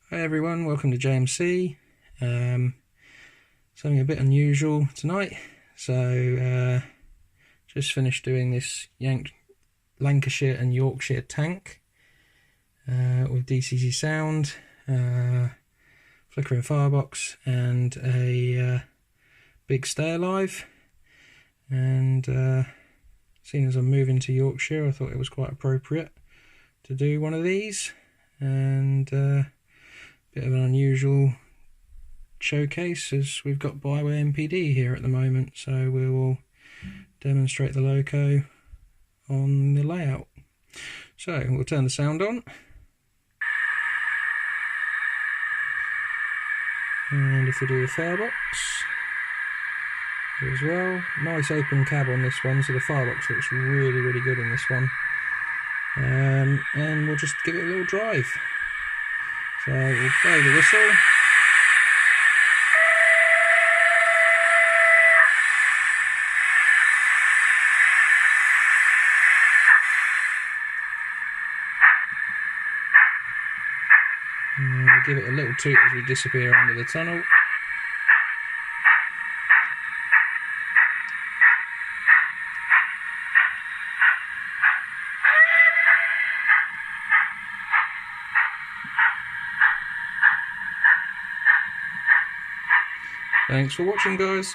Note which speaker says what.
Speaker 1: Hi everyone, welcome to JMC. Something a bit unusual tonight. So just finished doing this Lancashire and Yorkshire tank with DCC sound, flickering firebox and a big stay alive. And seeing as I'm moving to Yorkshire, I thought it was quite appropriate to do one of these. And bit of an unusual showcase as we've got byway MPD here at the moment, so we will demonstrate the loco on the layout. So we'll turn the sound on, and if we do the firebox as well, nice open cab on this one, so the firebox looks really good in this one. And we'll just give it a little drive. So we'll blow the whistle. And we'll give it a little toot as we disappear under the tunnel. Thanks for watching, guys.